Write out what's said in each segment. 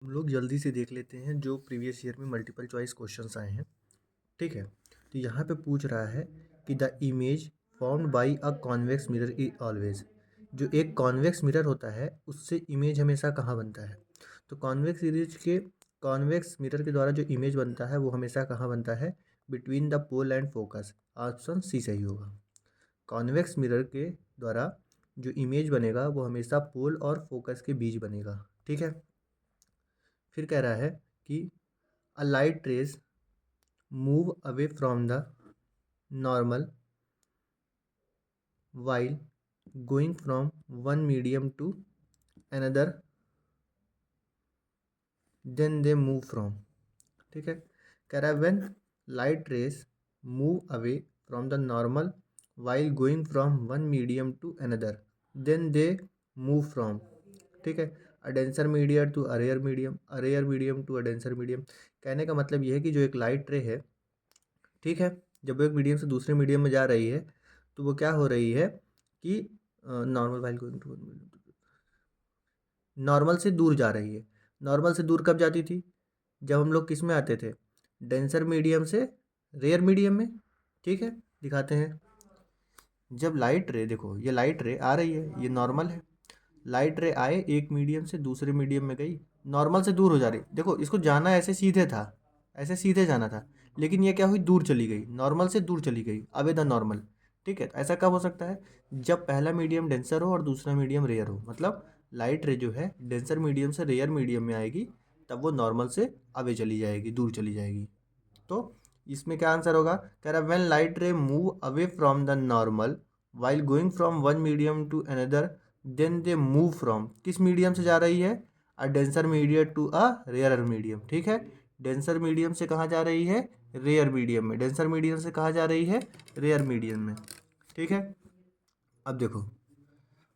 हम लोग जल्दी से देख लेते हैं जो प्रीवियस ईयर में मल्टीपल चॉइस क्वेश्चंस आए हैं। ठीक है, तो यहाँ पे पूछ रहा है कि the image formed by a convex mirror is always. जो एक कॉन्वेक्स मिरर होता है उससे इमेज हमेशा कहाँ बनता है? तो कॉन्वेक्स मिरर के द्वारा जो इमेज बनता है वो हमेशा कहाँ बनता है? Between the pole and focus. Option C सही होगा। कॉन्वेक्स मिरर के द्वारा जो इमेज बनेगा वो हमेशा पोल और फोकस के बीच बनेगा। ठीक है, फिर कह रहा है कि a light rays move away from the normal while going from one medium to another then they move from। ठीक है, कह रहा है when light rays move away from the normal while going from one medium to another then they move from। ठीक है, a denser medium to a rare medium to a denser medium। कहने का मतलब ये है कि जो एक लाइट रे है, ठीक है, जब वो एक मीडियम से दूसरे मीडियम में जा रही है तो वो क्या हो रही है कि normal while going to normal से दूर जा रही है। नॉर्मल से दूर कब जाती थी? जब हम लोग किस में आते थे? डेंसर मीडियम से रेयर मीडियम में। ठीक है, दिखाते हैं। जब लाइट रे, देखो ये लाइट रे आ रही है, ये नॉर्मल है। लाइट रे आए, एक मीडियम से दूसरे मीडियम में गई, नॉर्मल से दूर हो जा रही। देखो इसको जाना ऐसे सीधे था, ऐसे सीधे जाना था, लेकिन ये क्या हुई? दूर चली गई, नॉर्मल से दूर चली गई, अवे द नॉर्मल। ठीक है, तो ऐसा कब हो सकता है? जब पहला मीडियम डेंसर हो और दूसरा मीडियम रेयर हो। मतलब लाइट रे जो है डेंसर मीडियम से रेयर मीडियम में आएगी, तब वो नॉर्मल से अवे चली जाएगी, दूर चली जाएगी। तो इसमें क्या आंसर होगा? कह रहा है when light ray move away from the normal while going from one medium to another then they move from. किस मीडियम से जा रही है? A denser medium to a rare medium. ठीक है, डेंसर मीडियम से कहाँ जा रही है? रेयर मीडियम में। डेंसर मीडियम से कहाँ जा रही है? रेयर मीडियम में। ठीक है, अब देखो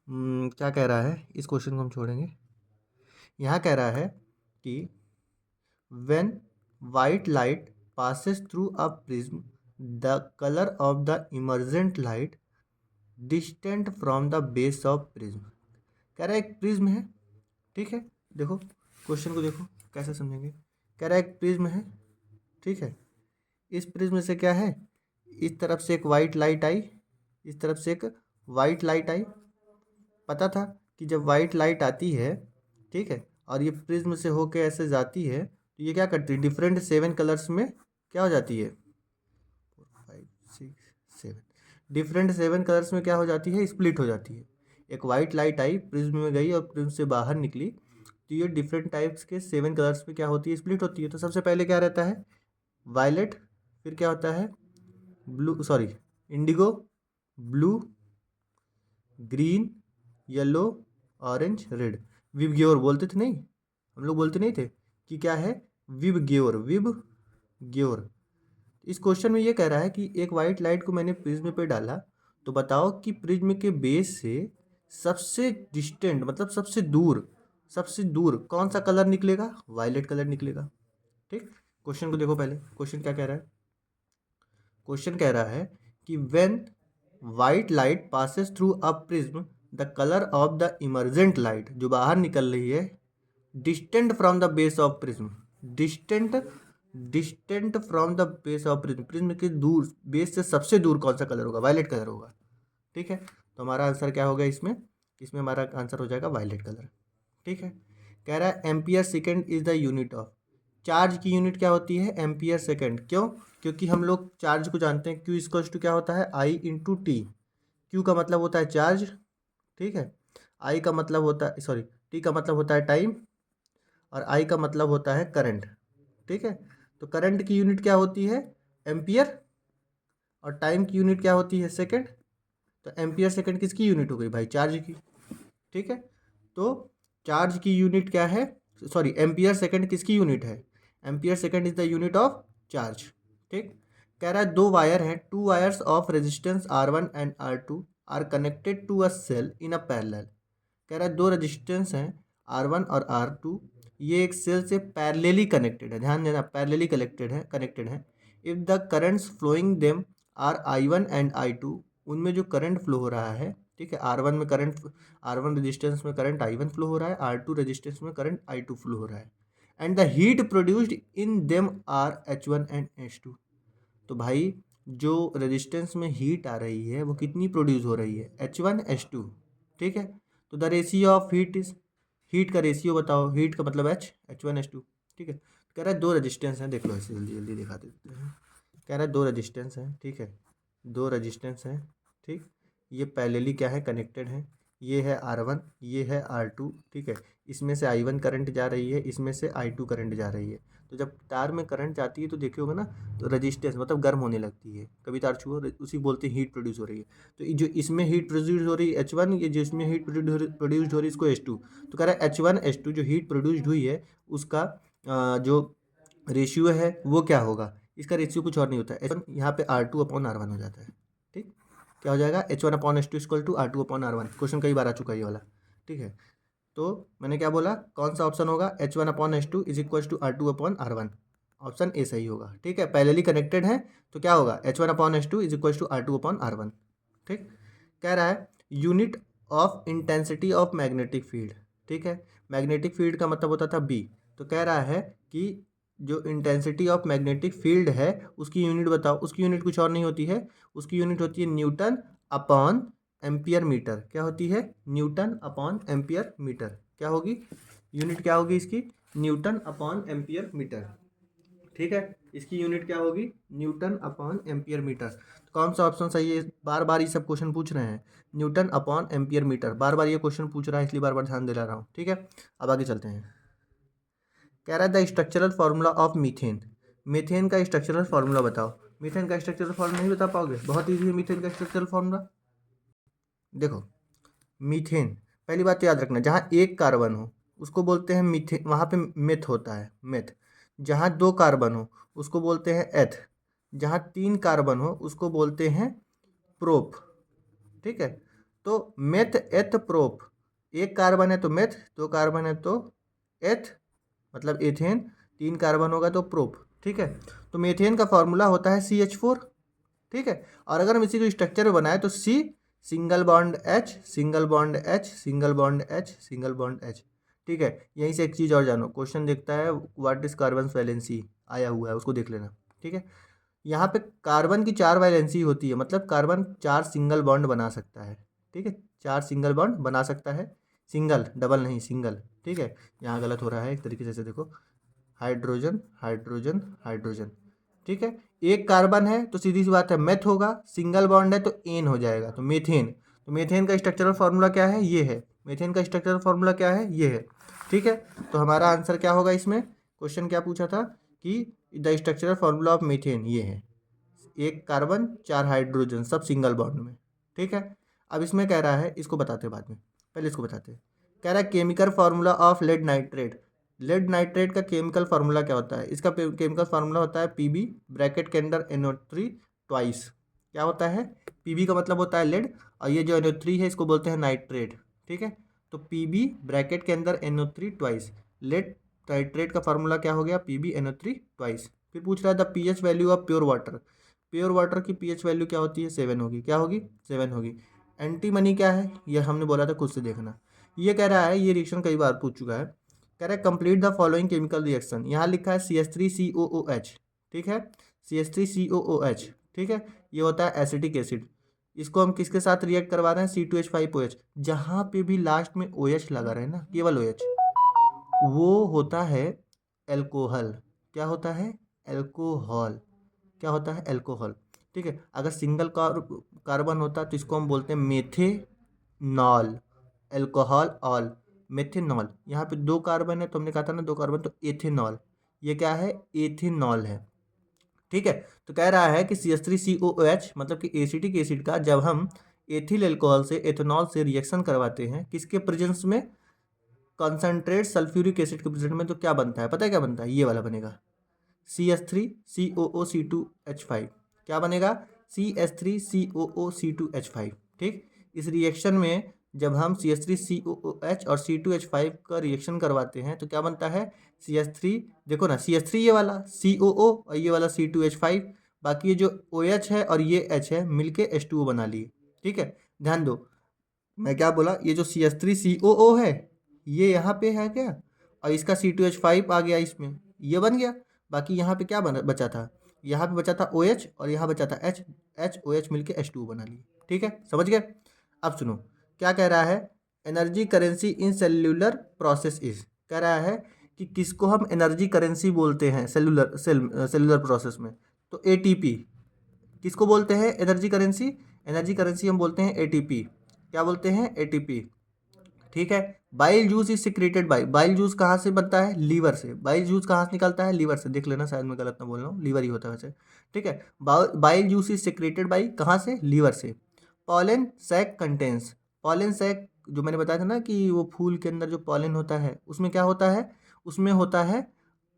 क्या कह रहा है, इस क्वेश्चन को हम छोड़ेंगे। यहाँ कह रहा है कि when white light passes through a prism the color of the emergent light distant from the base of prism। कह रहा है एक प्रिज्म है, ठीक है, देखो क्वेश्चन को देखो कैसे समझेंगे। कह रहा है एक प्रिज्म है, ठीक है, इस प्रिज्म से क्या है? इस तरफ से एक वाइट लाइट आई, इस तरफ से एक वाइट लाइट आई। पता था कि जब वाइट लाइट आती है, ठीक है, और ये प्रिज्म से होके ऐसे जाती है, तो ये क्या करती है? डिफरेंट 7 कलर्स में क्या हो जाती है? 5 6 7 डिफरेंट 7 कलर्स में क्या हो जाती है? स्प्लिट हो जाती है। एक वाइट लाइट आई, प्रिज्म में गई और प्रिज्म से बाहर निकली, तो ये डिफरेंट टाइप्स के 7 कलर्स में क्या होती है? स्प्लिट होती है। तो सबसे पहले क्या रहता है? वायलेट, फिर क्या होता है? Blue, sorry, indigo, blue, green, yellow, orange, red. VIBGYOR बोलते थे नहीं, हम लोग बोलते नहीं थे कि क्या है? विब ग्योर, विब ग्योर। इस क्वेश्चन में ये कह रहा है कि एक वाइट लाइट को मैंने प्रिज्म पे डाला, तो बताओ कि प्रिज्म के बेस से सबसे डिस्टेंट, मतलब सबसे दूर कौन सा कलर निकलेगा? वायलेट कलर निकलेगा। ठीक, क्वेश्चन को देखो पहले, क्वेश्चन क्या कह रहा है? क्वेश्चन कह रहा है कि when white light passes through a prism the colour of the emergent light, जो बाहर निकल रही है, distant from the base of prism, distant distant from the base of prism, prism के दूर, बेस से सबसे दूर कौन सा कलर होगा? वायलेट कलर होगा। ठीक है, तो हमारा आंसर क्या होगा इसमें? इसमें हमारा आंसर हो जाएगा वायलेट कलर। ठीक है, कह रहा है ampere second is the unit of. Charge की यूनिट क्या होती है? Ampere second. क्यों? क्योंकि हम लोग चार्ज को जानते हैं, क्यू इक्वल्स टू क्या होता है? आई इंटू टी। क्यू का मतलब होता है चार्ज, ठीक है, आई का मतलब होता है, सॉरी, टी का मतलब होता है टाइम, और आई का मतलब होता है करंट। ठीक है, तो करंट की यूनिट क्या होती है? एम्पियर, और टाइम की यूनिट क्या होती है? सेकेंड। तो एम्पियर सेकेंड किसकी यूनिट हो गई भाई? चार्ज की। ठीक है, तो चार्ज की यूनिट क्या है? सॉरी, एम्पियर सेकेंड किसकी यूनिट है? Ampere second is the unit of charge. ठीक, कह रहा है दो वायर हैं, two wires of resistance R1 and R2 are connected to a cell in a parallel. कह रहा है दो रेजिस्टेंस हैं R1 और R2, ये एक सेल से पैरेलली कनेक्टेड है। ध्यान देना, पैरेलली कनेक्टेड है। If the currents flowing them are I1 and I2, उनमें जो करंट फ्लो हो रहा है, ठीक है, R1 में करंट, R1 रेजिस्टेंस में करंट I1 फ्लो हो रहा है, R2 रेजिस्टेंस में करंट I2 फ्लो हो रहा है। And the heat produced in them are H1 and H2। तो भाई जो रेजिस्टेंस में हीट आ रही है वो कितनी प्रोड्यूस हो रही है, H1 H2। ठीक है, तो the ratio of heat is, heat का रेशियो बताओ, हीट का मतलब H1 H2। ठीक है, कह रहा है दो रेजिस्टेंस हैं, देख लो ऐसे जल्दी जल्दी दिखा देते हैं। कह रहा है दो रेजिस्टेंस हैं, ठीक है, दो रेजिस्टेंस हैं, ठीक, ये पैरेलली क्या है, कनेक्टेड है, ये है R1, ये है R2। ठीक है, इसमें से I1 करंट जा रही है, इसमें से I2 करंट जा रही है। तो जब तार में करंट जाती है तो देखे होगा ना, तो रेजिस्टेंस मतलब गर्म होने लगती है, कभी तार छुओ, उसी बोलते हैं हीट प्रोड्यूस हो रही है। तो जो इसमें हीट प्रोड्यूस हो रही है H1, ये जो इसमें हीट प्रोड्यूस हो रही है इसको H2। तो कह रहा है H1 H2 जो हीट प्रोड्यूस्ड हुई है उसका जो रेशियो है वो क्या होगा, इसका रेशियो कुछ और नहीं होता है, H1 यहाँ पे R2/R1 हो जाता है। ठीक, क्या हो जाएगा, H1/H2 equal to R2/R1। Question कई बार आ चुका है ये वाला। ठीक है, तो मैंने क्या बोला, कौन सा ऑप्शन होगा, H1/H2 is equal to R2/R1। Option A सही होगा। ठीक है, पैरेलली कनेक्टेड है तो क्या होगा, H1/H2 is equal to R2/R1। ठीक, कह रहा है unit of intensity of magnetic field. ठीक है, मैग्नेटिक फील्ड का मतलब होता था बी, तो कह रहा है कि जो इंटेंसिटी ऑफ मैग्नेटिक फील्ड है उसकी यूनिट बताओ। उसकी यूनिट कुछ और नहीं होती है, उसकी यूनिट होती है न्यूटन अपॉन एम्पियर मीटर। क्या होती है, न्यूटन अपॉन एम्पियर मीटर। क्या होगी यूनिट, क्या होगी इसकी, न्यूटन अपॉन एम्पियर मीटर। ठीक है, इसकी यूनिट क्या होगी, न्यूटन अपॉन एम्पियर मीटर। तो कौन सा ऑप्शन सही है, बार बार ये सब क्वेश्चन पूछ रहे हैं, न्यूटन अपॉन एम्पियर मीटर बार बार ये क्वेश्चन पूछ रहा है, इसलिए बार बार ध्यान दिला रहा हूँ। ठीक है, अब आगे चलते हैं। कह रहा है the structural formula of methane. Methane का स्ट्रक्चरल फार्मूला बताओ। मीथेन का स्ट्रक्चरल फार्मूला नहीं बता पाओगे, बहुत ईजी है मीथेन का स्ट्रक्चरल फार्मूला। देखो मीथेन, पहली बात तो याद रखना, जहाँ एक कार्बन हो उसको बोलते हैं मीथेन, वहाँ पे मेथ होता है, मेथ। जहाँ दो कार्बन हो उसको बोलते हैं एथ। जहाँ तीन कार्बन हो उसको बोलते हैं प्रोप। ठीक है, तो मेथ एथ प्रोप, एक कार्बन है तो मेथ, दो कार्बन है तो एथ मतलब एथेन, तीन कार्बन होगा तो प्रोप। ठीक है, तो मीथेन का फॉर्मूला होता है CH4। ठीक है, और अगर हम इसी को स्ट्रक्चर में बनाए तो C single bond H single bond H single bond H single bond H। ठीक है, यहीं से एक चीज़ और जानो, क्वेश्चन देखता है व्हाट इज कार्बन वैलेंसी आया हुआ है, उसको देख लेना। ठीक है, यहाँ पे कार्बन की 4 वैलेंसी होती है, मतलब कार्बन 4 सिंगल बॉन्ड बना सकता है। ठीक है, 4 सिंगल बॉन्ड बना सकता है, सिंगल, डबल नहीं, सिंगल। ठीक है, यहाँ गलत हो रहा है एक तरीके से, देखो हाइड्रोजन हाइड्रोजन हाइड्रोजन। ठीक है, एक कार्बन है तो सीधी सी बात है मेथ होगा, सिंगल बॉन्ड है तो एन हो जाएगा, तो मीथेन। तो मीथेन का स्ट्रक्चरल फार्मूला क्या है, ये है। मीथेन का स्ट्रक्चरल फार्मूला क्या है, ये है। ठीक है, तो हमारा आंसर क्या होगा इसमें, क्वेश्चन क्या पूछा था कि the structural formula of methane ये है, एक कार्बन 4 हाइड्रोजन सब सिंगल बॉन्ड में। ठीक है, अब इसमें कह रहा है, इसको बताते बाद में, पहले इसको बताते हैं। कह रहा है chemical formula of lead nitrate. Lead nitrate का केमिकल फार्मूला क्या होता है, इसका केमिकल फार्मूला होता है Pb ब्रैकेट के अंदर NO3 ट्वाइस। क्या होता है, Pb का मतलब होता है लेड, और ये जो NO3 है इसको बोलते हैं नाइट्रेट। ठीक है, तो Pb ब्रैकेट के अंदर NO3 ट्वाइस, लेड नाइट्रेट का फार्मूला क्या हो गया, PbNO3 ट्वाइस। फिर पूछ रहा है the pH value of pure water. Pure water की pH वैल्यू क्या होती है, 7 होगी। क्या होगी, 7 होगी। एंटी मनी क्या है, ये हमने बोला था, खुद से देखना। ये कह रहा है, ये रिएक्शन कई बार पूछ चुका है। कह रहा है complete the following chemical reaction. यहाँ लिखा है CH3COOH। ठीक है, CH3COOH। ठीक है, ये होता है एसिटिक एसिड। इसको हम किसके साथ रिएक्ट करवा रहे हैं, C2H5OH। जहाँ पे भी लास्ट में OH लगा रहे हैं ना, केवल OH, वो होता है एल्कोहल। क्या होता है, एल्कोहल। क्या होता है, एल्कोहल। ठीक है, अगर सिंगल कार्बन होता तो इसको हम बोलते हैं मेथेनॉल, एल्कोहल ऑल, मेथेनॉल। यहाँ पे दो कार्बन है तो हमने कहा था ना दो कार्बन, तो एथेनॉल, ये क्या है, एथेनॉल है। ठीक है, तो कह रहा है कि CH3COOH मतलब कि एसिटिक एसिड का जब हम एथिल एल्कोहल से एथेनॉल से रिएक्शन करवाते हैं किसके प्रेजेंस में, कॉन्सेंट्रेट सल्फ्यूरिक एसिड के प्रेजेंस में, तो क्या बनता है, पता है क्या बनता है, ये वाला बनेगा CH3COOC2H5। क्या बनेगा, CH3COOC2H5। ठीक, इस रिएक्शन में जब हम CH3COOH और C2H5 का रिएक्शन करवाते हैं तो क्या बनता है, CH3, देखो ना CH3 ये वाला, COO और ये वाला C2H5, बाकी ये जो OH है और ये H है मिलके H2O बना लिए। ठीक है, ध्यान दो, मैं क्या बोला, ये जो CH3COO है ये यहाँ पे है क्या, और इसका C2H5 आ गया इसमें, ये बन गया। बाकी यहाँ पे क्या बना बचा था, यहाँ पे बचा था OH और यहाँ बचा था H OH मिलके H2 बना लिए। ठीक है, समझ गए। अब सुनो क्या कह रहा है, energy currency in cellular process is, कह रहा है कि किसको हम एनर्जी करेंसी बोलते हैं सेलुलर प्रोसेस में, तो ATP। किसको बोलते हैं एनर्जी करेंसी, एनर्जी करेंसी हम बोलते हैं ATP। क्या बोलते हैं, ATP। ठीक है। Bile juice is secreted by, bile juice कहाँ से बनता है, लीवर से। बाइल जूस कहाँ से निकलता है, लीवर से। देख लेना, शायद मैं गलत ना बोल रहा हूँ, लीवर ही होता है वैसे। ठीक है। Bile juice is secreted by, कहाँ से, लीवर से। Pollen sac contains, pollen sac जो मैंने बताया था ना कि वो फूल के अंदर जो पॉलन होता है उसमें क्या होता है, उसमें होता है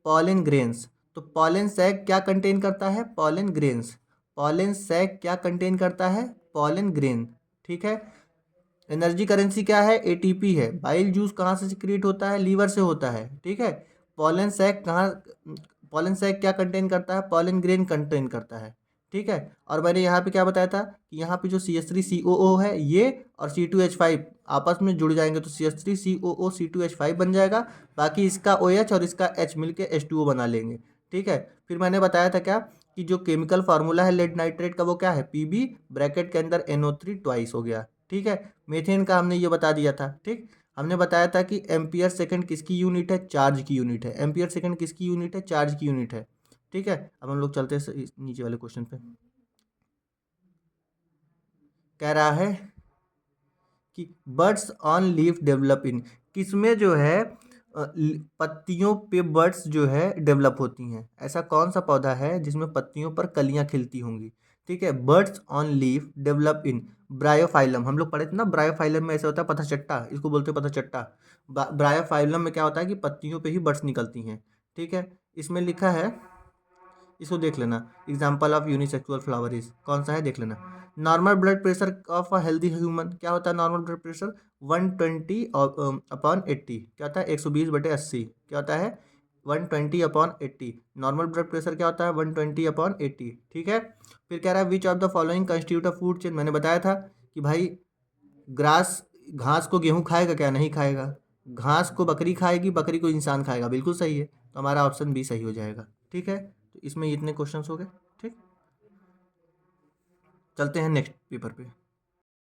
पॉलन ग्रेन्स। तो पॉलन सैक क्या कंटेन करता है, पॉलन ग्रेन्स। पॉलन सैक क्या कंटेन करता है, पॉलन ग्रेन। ठीक है। एनर्जी करेंसी क्या है, ATP है। बाइल जूस कहाँ से सिक्रिएट होता है, लीवर से होता है। ठीक है। पॉलन सैक कहाँ, पॉलन सैक क्या कंटेन करता है, पॉलन ग्रेन कंटेन करता है। ठीक है। और मैंने यहाँ पे क्या बताया था कि यहाँ पे जो CH3COO है ये और C2H5 आपस में जुड़ जाएंगे तो CH3COO C2H5 बन जाएगा। बाकी इसका OH और इसका H मिलके H2O बना लेंगे। ठीक है। फिर मैंने बताया था क्या कि जो केमिकल फार्मूला है लेड नाइट्रेट का वो क्या है, PB ब्रैकेट के अंदर NO3 ट्वाइस हो गया। ठीक है। मीथेन का हमने ये बता दिया था। ठीक। हमने बताया था कि एम्पियर सेकंड किसकी यूनिट है, चार्ज की यूनिट है। एम्पियर सेकंड किसकी यूनिट है, चार्ज की यूनिट है। ठीक है। अब हम लोग चलते हैं नीचे वाले क्वेश्चन पे। कह रहा है कि birds on leaf develop in, किसमें जो है पत्तियों पे बर्ड्स जो है डेवलप होती हैं। ऐसा कौन सा पौधा है जिसमें पत्तियों पर कलियां खिलती होंगी। ठीक है। Birds on leaf develop in Bryophyllum, हम लोग पढ़े थे ना, ब्रायोफाइलम में ऐसा होता है पथचट्टा, इसको बोलते हैं पथचट्टा। ब्रायोफाइलम में क्या होता है कि पत्तियों पे ही बर्ड्स निकलती हैं। ठीक है। इसमें लिखा है, इसको देख लेना, example of unisexual flower is, कौन सा है देख लेना। Normal blood pressure of a healthy human, क्या होता है नॉर्मल ब्लड प्रेशर, 120/80, क्या होता है 120/80, क्या होता है 120/80। नॉर्मल ब्लड प्रेशर क्या होता है 120/80। ठीक है। फिर कह रहा है which of the following constitute a food chain, मैंने बताया था कि भाई ग्रास, घास को गेहूं खाएगा क्या, नहीं खाएगा। घास को बकरी खाएगी, बकरी को इंसान खाएगा, बिल्कुल सही है। तो हमारा ऑप्शन बी सही हो जाएगा। ठीक है। तो इसमें इतने क्वेश्चंस हो गए। ठीक। चलते हैं नेक्स्ट पेपर पे।